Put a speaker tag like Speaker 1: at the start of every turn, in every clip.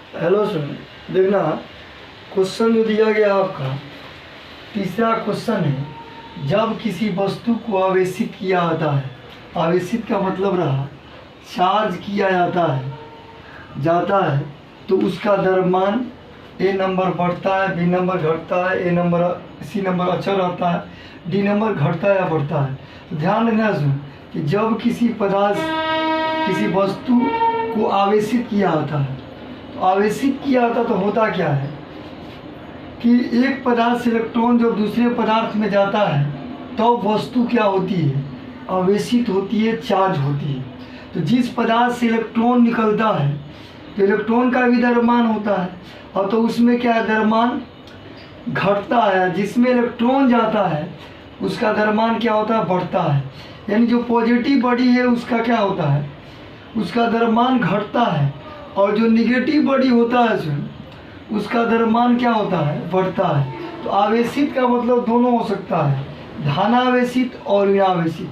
Speaker 1: Hello सुन, देखना question जो दिया गया आपका तीसरा क्वेश्चन है, जब किसी वस्तु को आवेशित किया जाता है, आवेशित का मतलब रहा चार्ज किया जाता है तो उसका द्रव्यमान ए नंबर बढ़ता है, बी नंबर घटता है, ए नंबर सी नंबर अचर रहता है, डी नंबर घटता है या बढ़ता है। तो ध्यान रखना सुन कि जब किसी पदार्थ किसी वस्तु को आवेशित किया जाता है, तो आवेशित किया जाता तो होता क्या है कि एक पदार्थ से इलेक्ट्रॉन जब दूसरे पदार्थ में जाता है तो वस्तु क्या होती है, आवेशित होती है, चार्ज होती है। तो जिस पदार्थ से इलेक्ट्रॉन निकलता है तो इलेक्ट्रॉन का भी द्रव्यमान होता है, और तो उसमें क्या द्रव्यमान घटता है, जिसमें इलेक्ट्रॉन जाता है उसका द्रव्यमान क्या होता है, बढ़ता है। यानी जो पॉजिटिव बॉडी है उसका क्या होता है, उसका द्रव्यमान घटता है, और जो निगेटिव बॉडी होता है उसका द्रव्यमान क्या होता है, बढ़ता है। तो आवेशित का मतलब दोनों हो सकता है, धनावेशित और ऋणावेशित।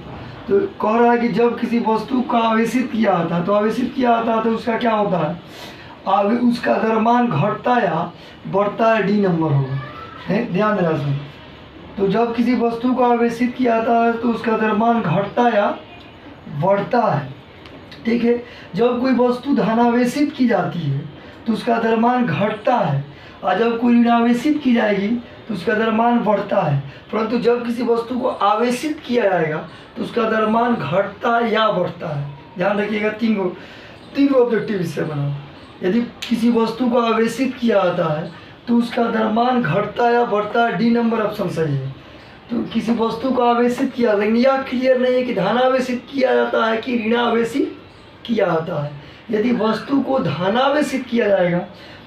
Speaker 1: तो कह रहा है कि जब किसी वस्तु का आवेशित किया जाता है तो आवेशित किया जाता है तो उसका क्या होता है, उसका द्रव्यमान घटता या बढ़ता है, डी नंबर होगा, है ध्यान देना सुन। तो जब किसी वस्तु को आवेशित किया जाता है तो उसका द्रव्यमान घटता या बढ़ता है, ठीक है। जब कोई वस्तु धनावेशित की जाती है तो उसका द्रव्यमान घटता है, और जब कोई ऋणावेशित की जाएगी तो उसका द्रव्यमान बढ़ता है। परंतु जब किसी वस्तु को आवेशित किया जाएगा तो उसका द्रव्यमान घटता या बढ़ता है। ध्यान रखिएगा, तीन गो ऑब्जेक्टिव इससे बनाओ। यदि किसी वस्तु को आवेशित किया जाता है तो उसका द्रव्यमान घटता या बढ़ता है, डी नंबर ऑप्शन सही है। तो किसी वस्तु को आवेशित किया, लेकिन यह क्लियर नहीं है कि धनावेशित किया जाता है कि ऋणावेशित किया जाता है। यदि वस्तु को धनावेशित किया जाएगा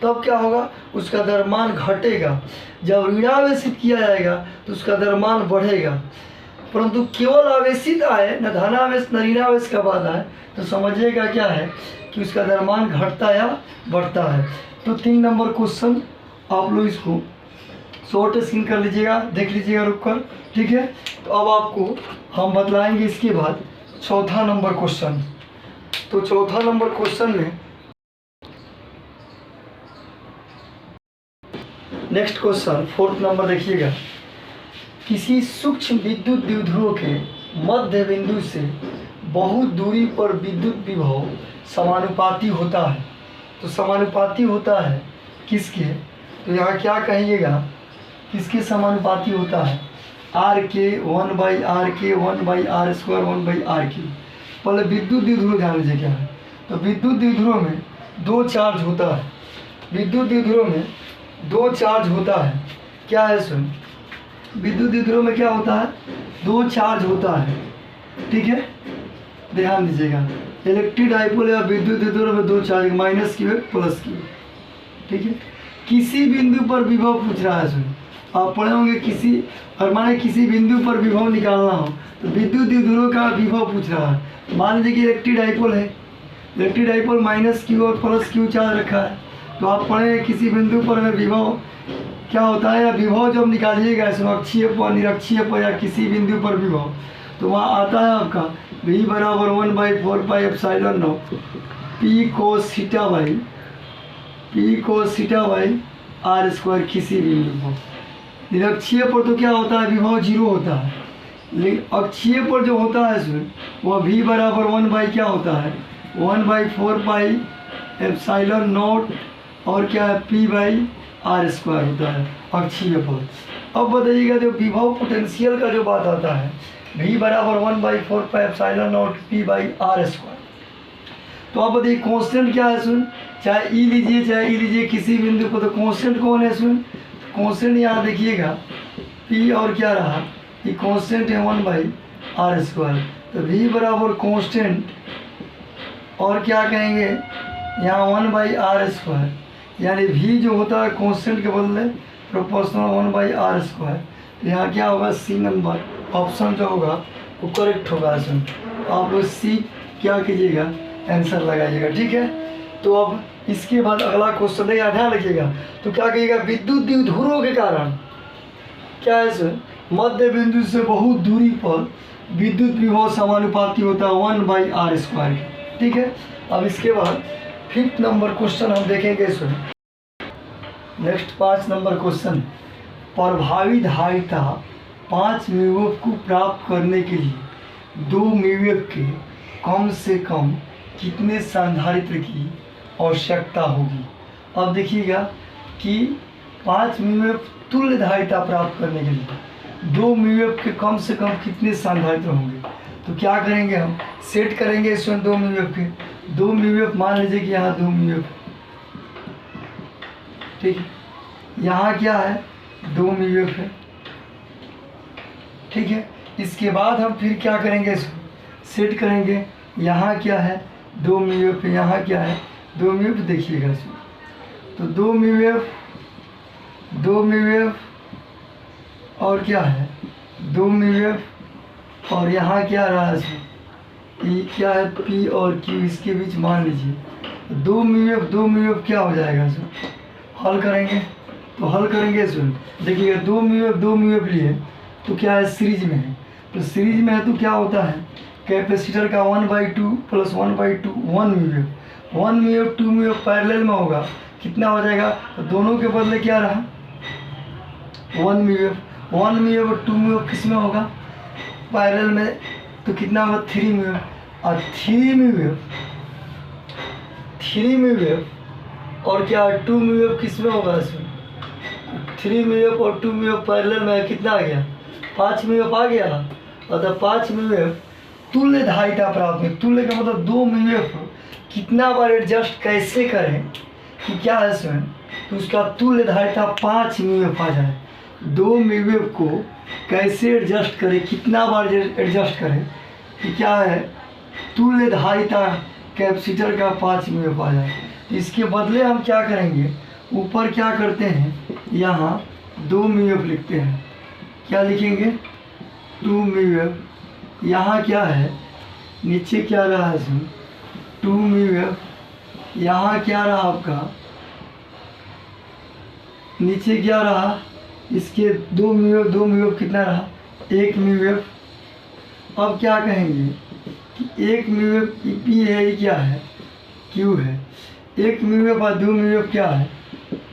Speaker 1: तब क्या होगा, उसका द्रव्यमान घटेगा। जब ऋणावेशित किया जाएगा तो उसका द्रव्यमान बढ़ेगा। परंतु केवल आवेशित आए, न धनावेश न ऋणावेश का बाद आए, तो समझिएगा क्या है कि उसका द्रव्यमान घटता या बढ़ता है। तो 3 नंबर क्वेश्चन आप लोग इसको शॉर्ट स्क्रीन कर लीजिएगा, देख लीजिएगा रुक कर, ठीक है। तो अब आपको हम बतलाएंगे इसके बाद चौथा नंबर क्वेश्चन। तो चौथा नंबर क्वेश्चन में नेक्स्ट क्वेश्चन 4th नंबर देखिएगा, किसी सूक्ष्म विद्युत द्विध्रुव के मध्य बिंदु से बहुत दूरी पर विद्युत विभव समानुपाती होता है। तो समानुपाती होता है किसके, तो यहाँ क्या कहिएगा, किसके समानुपाती होता है, आर के 1/r के 1/r² 1/r के। पहले विद्युत द्विध्रुव ध्यान दीजिए क्या है। तो विद्युत द्विध्रुव में 2 चार्ज होता है, विद्युत द्विध्रुव में 2 चार्ज होता है। क्या है सुन, विद्युत द्विध्रुव में क्या होता है, 2 चार्ज होता है, ठीक है। ध्यान दीजिएगा, इलेक्ट्रिक डाइपोल या विद्युत द्विध्रुव में 2 चार्ज, -q प्लस q, ठीक है। किसी बिंदु पर विभव पूछ रहा है सुन, आप पढ़े होंगे किसी, और माने किसी बिंदु पर विभव निकालना हो तो विद्युत द्विध्रुव का विभव पूछ रहा है। मान लीजिए कि इलेक्ट्रिक डाइपोल है, इलेक्ट्रिक डाइपोल -q और +q चार्ज रखा है। तो आप पढ़े किसी बिंदु पर विभव क्या होता है, या विभव जब निकालिएगा अक्षीय पर, निरक्षीय पर, या किसी बिंदु पर विभव, तो वहाँ आता है आपका v बराबर 1/4πε0 p cos θ/r²। किसी बिंदु पर निरक्षीय पर तो क्या होता है, विभव 0 होता है, लेकिन अक्षीय पर जो होता है सुन, वह v बराबर 1 क्या होता है, 1/4πε0 और क्या है p/r² होता है अक्षीय पर। अब बताइएगा जो विभव पोटेंशियल का जो बात आता है, v बराबर 1/4πε0 p/r²। तो अब बताइए कांस्टेंट क्या है सुन, चाहे ई लीजिए चाहे ई लीजिए किसी बिंदु पर, तो कांस्टेंट कौन है सुन, कांस्टेंट यहाँ देखिएगा p और क्या रहा, ये कांस्टेंट है 1/r²। तो v बराबर कांस्टेंट और क्या कहेंगे यहाँ 1/r², यानी v जो होता है कांस्टेंट के बदले प्रोपोर्शनल 1/r²। यहाँ क्या होगा, सी नंबर ऑप्शन जो होगा वो करेक्ट होगा सुन। आप लोग सी क्या कीजिएगा, आंसर लगाइएगा, ठीक है। तो अब इसके बाद अगला क्वेश्चन है, ध्यान रखिएगा। तो क्या कहिएगा, विद्युत द्विध्रुव के कारण क्या है सर, मध्य बिंदु से बहुत दूरी पर विद्युत विभव समानुपाती होता है 1/r², ठीक है। अब इसके बाद 5th नंबर क्वेश्चन हम देखेंगे इसमें। नेक्स्ट 5 नंबर क्वेश्चन, प्रभावी धारिता 5 म्यूएफ को प्राप्त करने के लिए 2 म्यूएफ के कम से कम कितने संधारित्र की आवश्यकता होगी। अब देखिएगा कि 5 म्यूएफ तुल्य धारिता प्राप्त करने के लिए 2 म्यूएफ के कम से कम कितने संधारित्र होंगे। तो क्या करेंगे, हम सेट करेंगे इसमें 2 म्यूएफ के। 2 म्यूएफ मान लीजिए कि यहाँ 2 म्यूएफ, ठीक है, यहाँ क्या है 2 म्यूएफ है, ठीक है। इसके बाद हम फिर क्या करेंगे, इसको सेट करेंगे। यहाँ क्या है 2 म्यूएफ, यहाँ क्या है 2 म्यूएफ, देखिएगा इसमें तो 2 म्यूएफ और क्या है 2 म्यूएफ और यहाँ क्या रहा इसमें ई क्या है पी और क्यू, इसके बीच मान लीजिए 2 म्यूएफ क्या हो जाएगा इसमें। हल करेंगे तो हल करेंगे इसमें, देखिएगा 2 म्यूएफ लिए तो क्या है सीरीज में है, तो सीरीज में है तो क्या होता है कैपेसिटर का 1/2 + 1/2 1 म्यूएफ 2 म्यूएफ पैरेलल में होगा, कितना हो जाएगा, तो दोनों के बदले क्या रहा 1 म्यूएफ और 2 म्यूएफ किस में होगा पैरेलल में, तो कितना होगा 3 म्यूएफ और 3 म्यूएफ और क्या 2 म्यूएफ किस में होगा इसमें 3 म्यूएफ और 2 म्यूएफ पैरेलल में कितना आ गया 5 म्यूएफ आ गया। अतः 5 म्यूएफ तुल्य धारिता प्राप्त है। तुल्य का मतलब 2 म्यूएफ कितना बार एडजस्ट कैसे करें कि क्या है इसमें, तो उसका तुल्य धारिता 5 म्यूएफ आ जाए। 2 म्यूएफ को कैसे एडजस्ट करें, कितना बार एडजस्ट करें कि क्या है तुल्य धारिता कैपेसिटर का 5 म्यूएफ आ जाए। इसके बदले हम क्या करेंगे, ऊपर क्या करते हैं, यहाँ 2 म्यूएफ लिखते हैं, क्या लिखेंगे 2 म्यूएफ, यहाँ क्या है नीचे क्या रहा है इसमें 2 म्यूएफ, यहाँ क्या रहा आपका नीचे क्या रहा, इसके 2 म्यूएफ कितना रहा 1 म्यूएफ। अब क्या कहेंगे कि 1 म्यूएफ पी है, ये क्या है क्यू है, 1 म्यूएफ और 2 म्यूएफ क्या है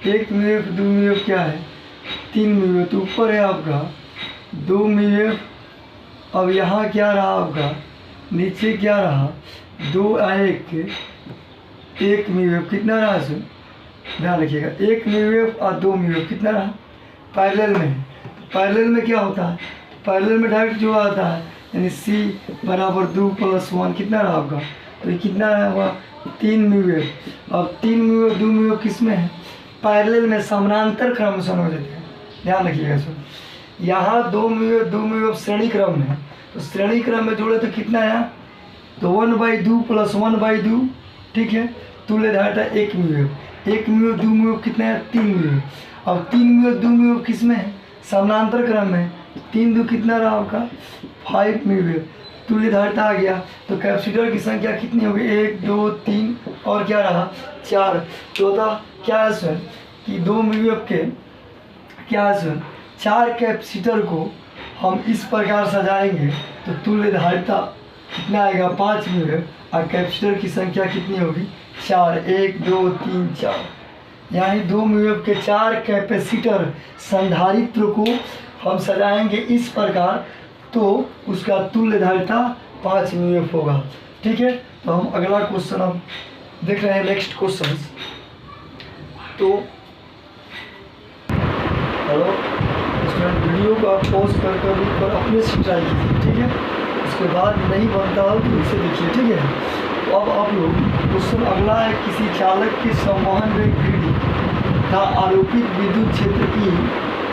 Speaker 1: 1 म्यूएफ 2 म्यूएफ क्या है 3 म्यूएफ, तो ऊपर है आपका 2 म्यूएफ। अब यहाँ क्या रहा आपका नीचे क्या रहा 2 1 म्यूएफ, कितना रहा इसमें ध्यान रखिएगा 1 म्यूएफ और 2 म्यूएफ कितना रहा पैरेलल में है। पैरेलल में क्या होता है, पैरेलल में डायरेक्ट जो आता है यानी C = 2 + 1 कितना रहा आपका, तो ये कितना रहा हुआ 3 म्यूएफ। अब 3 म्यूएफ 2 म्यूएफ किस में है पैरेलल में, समानांतर क्रम से हो जाते हैं, ध्यान रखिएगा इसमें। यहाँ 2 म्यूएफ श्रेणी क्रम में है, तो श्रेणी क्रम में जोड़े तो कितना आया, तो 1/2 + 1/2, ठीक है। तुल्य धारिता 1 म्यूएफ 2 म्यूएफ कितना है 3 म्यूएफ। अब 3 म्यूएफ 2 म्यूएफ किस में है समानांतर क्रम में, 3 2 कितना रहा आपका 5 म्यूएफ, तुल्य धारिता आ गया। तो कैपेसिटर की संख्या कितनी होगी 1 2 3 और क्या रहा 4। चौथा क्या है इसमें कि 2 म्यूएफ के क्या है इसमें 4 कैपेसिटर को हम इस प्रकार सजाएंगे तो तुल्य धारिता कितना आएगा 5 म्यूएफ और कैपेसिटर की संख्या कितनी होगी 4 1 2 3 4, यानी 2 म्यूएफ के 4 कैपेसिटर संधारित्र को हम सजाएंगे इस प्रकार तो उसका तुल्य धारिता 5 म्यूएफ होगा, ठीक है। तो हम अगला क्वेश्चन हम देख रहे हैं नेक्स्ट क्वेश्चन। तो हेलो स्टूडेंट, वीडियो को आप पॉज कर कर ऊपर अपने से ट्राई कीजिए, ठीक है। उसके बाद नहीं बनता हो तो इसे देखिए, ठीक है। तो अब आप लोग क्वेश्चन अगला है, किसी चालक के संवहन में ग्रिड तथा आरोपित विद्युत क्षेत्र ई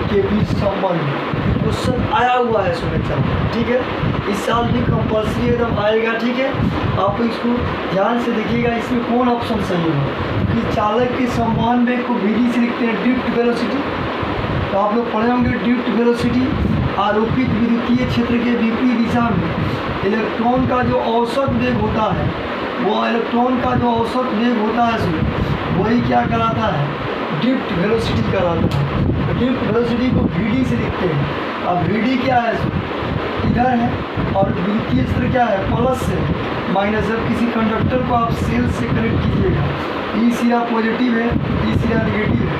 Speaker 1: के बीच संबंध क्वेश्चन आया हुआ है सुनिश्चित, ठीक है। इस साल भी कंपल्सरी एकदम आएगा, ठीक है। आप इसको ध्यान से देखिएगा, इसमें कौन ऑप्शन सही होगा कि चालक के संवहन वेग को विधि से लिखते हैं ड्रिफ्ट वेलोसिटी, तो आप लोग पढ़े होंगे ड्रिफ्ट वेलोसिटी। आरोपित विद्युतीय क्षेत्र के विपरीत दिशा में इलेक्ट्रॉन का जो औसत वेग होता है, वो इलेक्ट्रॉन का जो औसत वेग होता है इसमें वही क्या कराता है ड्रिफ्ट वेलोसिटी कराता है। तो ड्रिफ्ट वेलोसिटी को VD से लिखते हैं। अब VD क्या है इसमें इधर है और विद्युतीय क्षेत्र क्या है प्लस से, माइनस जब किसी कंडक्टर को आप सेल से कनेक्ट कीजिएगा, ई सिरा पॉजिटिव है, ई सिरा नेगेटिव है,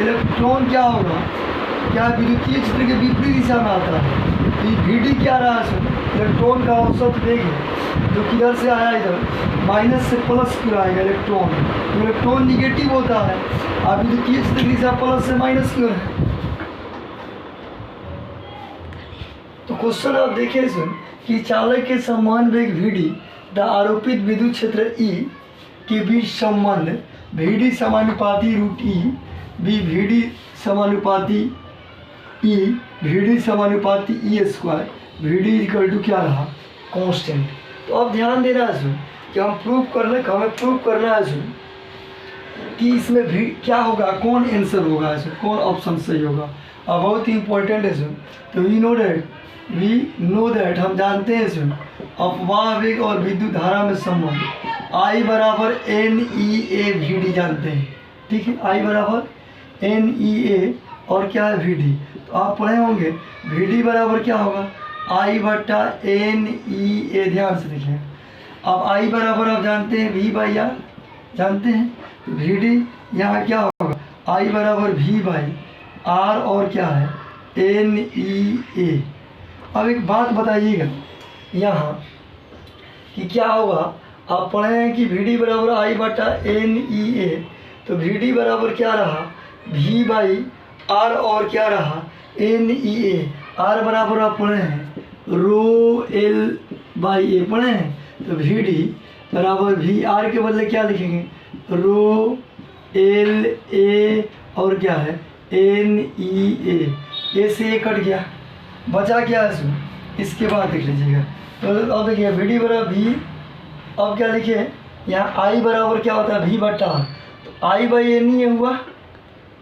Speaker 1: इलेक्ट्रॉन क्या होगा, क्या विद्युतीय क्षेत्र के विपरीत दिशा में आता है। तो ये वी क्या रहा है, इलेक्ट्रॉन का औसत वेग है जो किधर से आया, इधर माइनस से प्लस क्यों आएगा इलेक्ट्रॉन, तो इलेक्ट्रॉन निगेटिव होता है, अब विद्युतीय क्षेत्र की दिशा प्लस से माइनस क्यों है। तो क्वेश्चन आप देखिए इसमें कि चालक के समान वेग वी द आरोपित विद्युत क्षेत्र ई के बीच संबंध वी समानुपाती रूट ई बी वी समानुपाती ई वी समानुपाती E square we equal to क्या रहा, कांस्टेंट। तो अब ध्यान देना है इसमें कि हमें प्रूव करना है इसमें कि इसमें भी क्या होगा, कौन आंसर होगा इसमें, कौन ऑप्शन सही होगा। अब बहुत ही इंपॉर्टेंट है इसमें। तो वी नो दैट हम जानते हैं इसमें अपवाह वेग और विद्युत धारा में संबंध आई बराबर एन ई ए वी डी जानते हैं, ठीक है। आई बराबर एन ई ए और क्या है वी डी, तो आप पढ़े होंगे वी डी बराबर क्या होगा, आई बटा एन ई ए, ध्यान से देखिए। अब आई बराबर आप जानते हैं वी बाई आर जानते हैं, तो वी डी यहाँ क्या होगा, आई बराबर वी बाई आर और क्या है एन ई ए। अब एक बात बताइएगा यहाँ कि क्या होगा, आप पढ़े हैं कि वी डी बराबर आई बटा एन ई ए, तो वी डी बराबर क्या रहा वी बाई आर और क्या रहा एन ई ए। आर बराबर आप पढ़े हैं रो एल बाई ए पढ़े हैं, तो वी डी बराबर वी आर के बदले क्या लिखेंगे रो एल ए और क्या है एन ई ए से ए कट गया, बचा क्या है इसमें, इसके बाद देख लीजिएगा। तो अब देखिए वी डी बराबर वी, अब क्या लिखे यहाँ आई बराबर क्या होता है वी बटा, तो आई बाई एन ई ए हुआ,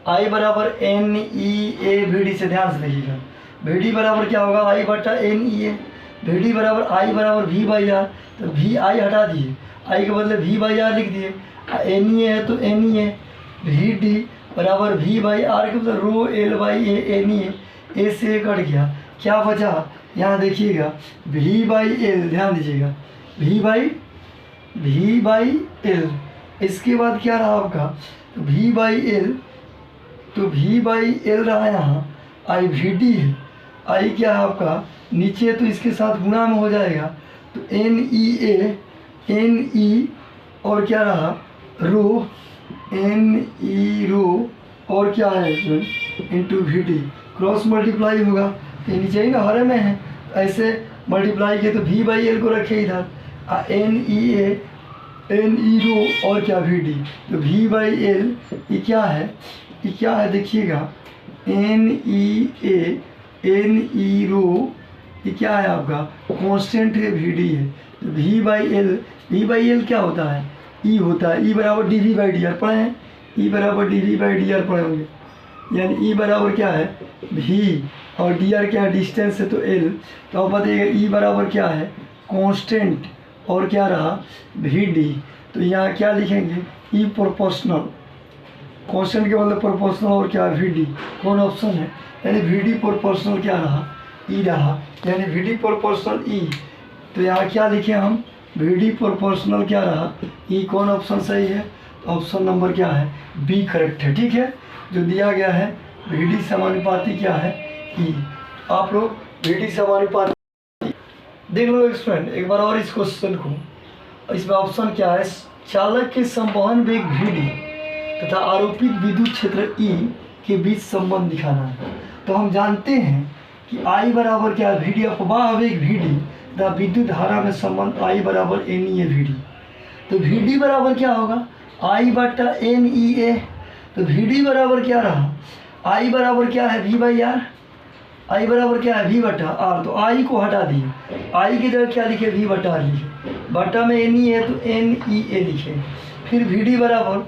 Speaker 1: आई बराबर एन ई ए वी डी से ध्यान से देखिएगा। वी डी बराबर क्या होगा आई बटा एन ई ए, वी डी बराबर आई बराबर वी बाई आर, तो वी आई हटा दिए, आई के बदले वी बाई आर लिख दिए, एन ई ए है तो एन ई ए, वी डी बराबर वी बाई आर के बदले rho l by a n e a से कट गया, क्या बचा यहाँ देखिएगा वी बाई एल, ध्यान दीजिएगा वी बाई एल। इसके बाद क्या रहा आपका वी बाई एल, तो वी बाई एल रहा यहाँ, आई वी डी है, आई क्या है आपका नीचे तो इसके साथ गुणा में हो जाएगा, तो एन ई और क्या रहा रो एन ई रो और क्या है इसमें into v d, cross multiply होगा, तो नीचे ही ना हरे में है, ऐसे मल्टीप्लाई किए तो वी बाई एल को रखे इधर, एन ई रो और क्या वी डी, तो वी बाई एल ये क्या है देखिएगा एन ई रो ये क्या है आपका कांस्टेंट है, वी डी है, तो वी बाई एल क्या होता है ई होता है, ई बराबर d v by d r पढ़े हैं, ई बराबर d v by d r पढ़े होंगे, यानी ई बराबर क्या है वी और डी आर क्या है डिस्टेंस है तो एल, तो आप बताइएगा ई बराबर क्या है कांस्टेंट और क्या रहा वी डी, तो यहाँ क्या लिखेंगे ई प्रोपोर्शनल, कांस्टेंट के मतलब प्रोपोर्शनल और क्या वी डी, कौन ऑप्शन है, यानी वी डी प्रोपोर्शनल क्या रहा ई रहा, यानी वी डी प्रोपोर्शनल ई, तो यहाँ क्या लिखे हम वी डी प्रोपोर्शनल क्या रहा ई, कौन ऑप्शन सही है, ऑप्शन नंबर क्या है बी करेक्ट है, ठीक है। जो दिया गया है वी डी समानुपाती क्या है ई, आप लोग वी डी समानुपाती देख लो स्टूडेंट एक बार और इस क्वेश्चन को, इसमें ऑप्शन क्या है चालक के संवहन वेग वी डी तथा आरोपित विद्युत क्षेत्र ई के बीच संबंध दिखाना है। तो हम जानते हैं कि आई बराबर क्या है वी डी अपवाह वेग वी डी तथा विद्युत धारा में संबंध आई बराबर एन ई ए वी डी, तो वी डी बराबर क्या होगा आई बटा एन ई ए, तो वी डी बराबर क्या रहा आई बराबर क्या है वी बाई आर, आई बराबर क्या है वी बटा आर, तो आई को हटा दिए, आई की जगह क्या लिखे वी बटा आर लिखे, बटा में एन ई है तो एन ई ए लिखे, फिर वी डी बराबर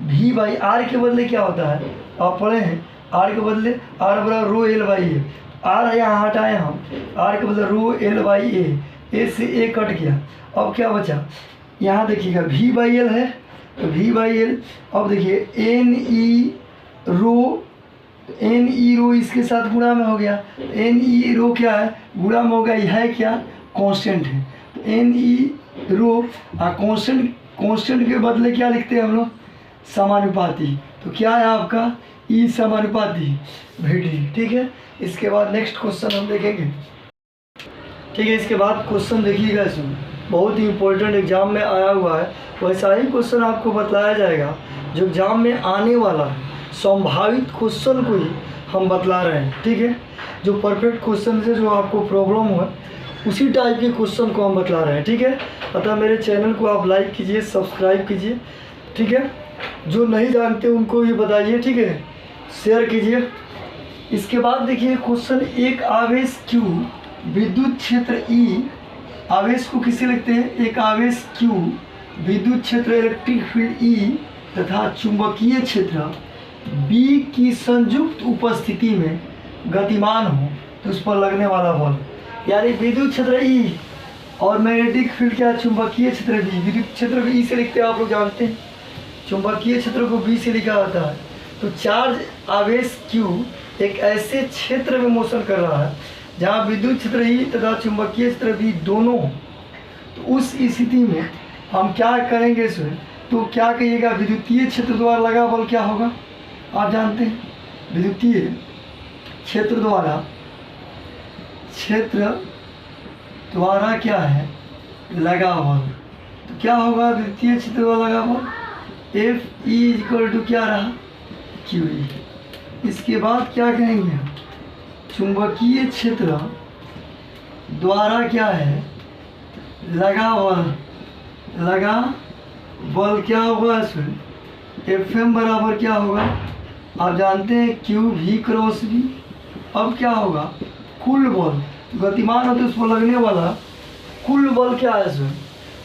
Speaker 1: वी बाई आर के बदले क्या होता है आप पढ़े हैं आर के बदले आर बराबर rho l by A, R यहाँ हटाए हम, आर के बदले रो एल बाई ए से ए कट गया, अब क्या बचा यहाँ देखिएगा वी बाई एल है, तो वी बाई एल, अब देखिए एन ई रो इसके साथ गुणा में हो गया, एन ई रो क्या है गुणा में हो गया, यह है क्या कांस्टेंट है, तो एन ई रो। कांस्टेंट, कांस्टेंट के बदले क्या लिखते हैं हम लोग, समानुपाती। तो क्या है आपका ई समानुपाती वी डी। ठीक है, इसके बाद नेक्स्ट क्वेश्चन हम देखेंगे। ठीक है, इसके बाद क्वेश्चन देखिएगा, इसमें बहुत ही इंपॉर्टेंट एग्जाम में आया हुआ है, वैसा ही क्वेश्चन आपको बतलाया जाएगा जो एग्जाम में आने वाला है। संभावित क्वेश्चन को ही हम बतला रहे हैं। ठीक है, जो परफेक्ट क्वेश्चन से जो आपको प्रॉब्लम हो उसी टाइप के क्वेश्चन को हम बतला रहे हैं। ठीक है, अतः मेरे चैनल को आप लाइक कीजिए, सब्सक्राइब कीजिए। ठीक है, जो नहीं जानते उनको भी बताइए। ठीक है, शेयर कीजिए। इसके बाद देखिए क्वेश्चन, एक आवेश Q विद्युत क्षेत्र E, आवेश को किसे लिखते हैं, एक आवेश Q विद्युत क्षेत्र इलेक्ट्रिक फील्ड E तथा चुंबकीय क्षेत्र B की संयुक्त उपस्थिति में गतिमान हो तो उस पर लगने वाला बल, यानी विद्युत क्षेत्र E और मैग्नेटिक फील्ड क्या, चुंबकीय क्षेत्र B। विद्युत क्षेत्र को E से लिखते हैं, आप लोग जानते हैं, चुंबकीय क्षेत्र को B से लिखा जाता है। तो चार्ज आवेश Q एक ऐसे क्षेत्र में मोशन कर रहा है जहाँ विद्युत क्षेत्र E तथा चुंबकीय क्षेत्र B दोनों हो। तो उस स्थिति में हम क्या करेंगे इसमें, तो क्या कहिएगा, विद्युतीय क्षेत्र द्वारा लगा बल क्या होगा, आप जानते हैं, विद्युतीय क्षेत्र द्वारा क्या है, लगा बल। तो क्या होगा, विद्युतीय क्षेत्र द्वारा लगा बल F E इक्वल टू क्या रहा, Q E। इसके बाद क्या कहेंगे, चुंबकीय क्षेत्र द्वारा क्या है, लगा बल क्या होगा इसमें, FM बराबर क्या होगा, आप जानते हैं Q V क्रॉस V। अब क्या होगा, कुल बल, गतिमान हो तो उस पर लगने वाला कुल बल क्या है इसमें,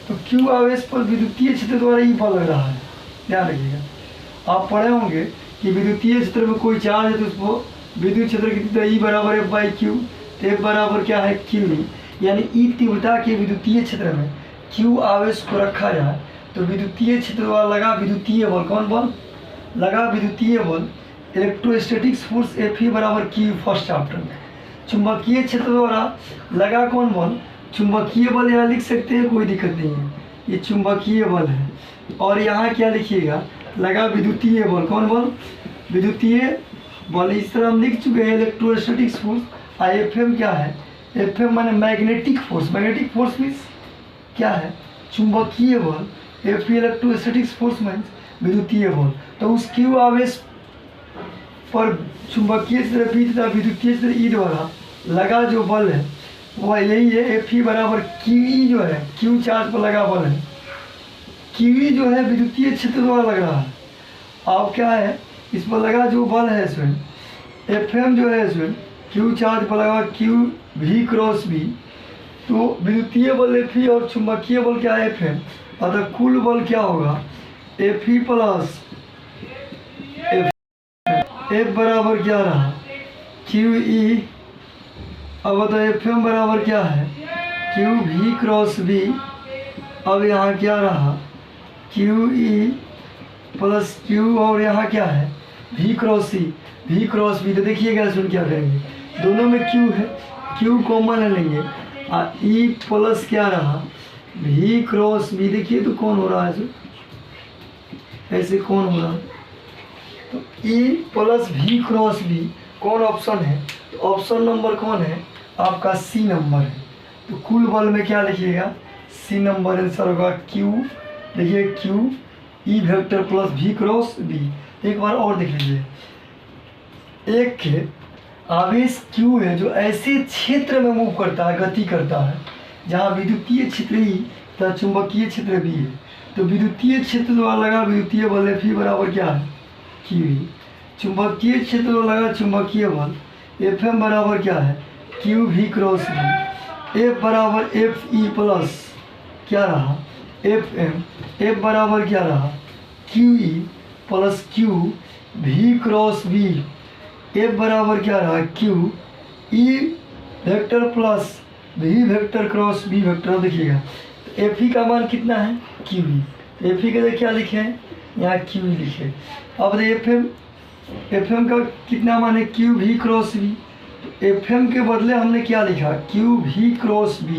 Speaker 1: तो Q आवेश पर विद्युतीय क्षेत्र द्वारा E बल लग रहा है। ध्यान रखिएगा, आप पढ़े होंगे कि विद्युतीय क्षेत्र में कोई चार्ज है तो उसको विद्युत क्षेत्र की तीव्रता E बराबर F/Q, तो F बराबर क्या है, Q। यानी E तीव्रता के विद्युतीय क्षेत्र में Q आवेश को रखा जाए तो विद्युतीय क्षेत्र द्वारा लगा विद्युतीय बल, कौन बल, लगा विद्युतीय बल, इलेक्ट्रोस्टैटिक्स फोर्स Fe बराबर Q फर्स्ट चैप्टर में। चुंबकीय क्षेत्र द्वारा लगा कौन बल, चुंबकीय बल यहाँ लिख सकते हैं, कोई दिक्कत नहीं है, ये चुंबकीय बल है। और यहाँ क्या लिखिएगा, लगा विद्युतीय बल, कौन बल, विद्युतीय बल। इस तरह हम लिख चुके हैं इलेक्ट्रोस्टैटिक्स फोर्स। FM क्या है, FM माने magnetic force, magnetic force means क्या है, चुंबकीय बल। Fe इलेक्ट्रोस्टैटिक्स फोर्स मीन्स विद्युतीय बल। तो उस Q आवेश पर चुंबकीय क्षेत्र B तथा विद्युतीय क्षेत्र E द्वारा लगा जो बल है वह यही है, Fe बराबर QE जो है, Q चार्ज पर लगा बल है, QE जो है विद्युतीय क्षेत्र द्वारा लग रहा है। अब क्या है, इस पर लगा जो बल है इसमें, FM जो है इसमें Q चार्ज पर लगा Q V क्रॉस V। तो विद्युतीय बल Fe और चुंबकीय बल क्या है, FM। अतः कुल बल क्या होगा, Fe प्लस F बराबर क्या रहा, QE। अब बताइए FM बराबर क्या है, Q V क्रॉस V। अब यहाँ क्या रहा, QE प्लस Q और यहाँ क्या है, V cross C, V cross V। तो देखिएगा इसमें क्या करेंगे, दोनों में Q है, Q कॉमन लेंगे, E प्लस क्या रहा, V क्रॉस V। देखिए तो कौन हो रहा है इसमें, ऐसे कौन हो रहा है, तो E plus V cross V कौन ऑप्शन है, तो ऑप्शन नंबर कौन है आपका, C नंबर है। तो कुल बल में क्या लिखिएगा, C नंबर आंसर होगा Q। देखिए Q E vector plus V cross V। एक बार और देख लीजिए, एक आवेश Q है जो ऐसे क्षेत्र में मूव करता है, गति करता है जहाँ विद्युतीय क्षेत्र E तथा चुंबकीय क्षेत्र B है। तो विद्युतीय क्षेत्र द्वारा लगा विद्युतीय बल Fe बराबर क्या है, QE। चुंबकीय क्षेत्र द्वारा लगा चुंबकीय बल FM बराबर क्या है, Q V cross V। F बराबर FE प्लस क्या रहा, FM। F बराबर क्या रहा, QE plus Q V cross V। F बराबर क्या रहा, Q E vector plus V vector cross V vector. देखिएगा तो Fe का मान कितना है, QE। तो Fe का क्या लिखे हैं, यहाँ QE लिखे। अब FM का कितना मान है, Q V क्रॉस V। तो FM के बदले हमने क्या लिखा, Q V क्रॉस V।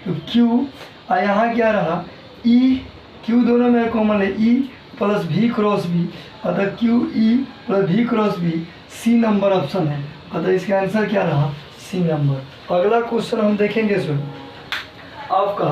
Speaker 1: तो Q और यहाँ क्या रहा, ई क्यू दोनों में कॉमन है, ई प्लस भी क्रॉस बी, अतः क्यू ई प्लस भी cross B C number option है, अतः इसका आंसर क्या रहा, सी नंबर। अगला क्वेश्चन हम देखेंगे सुन, आपका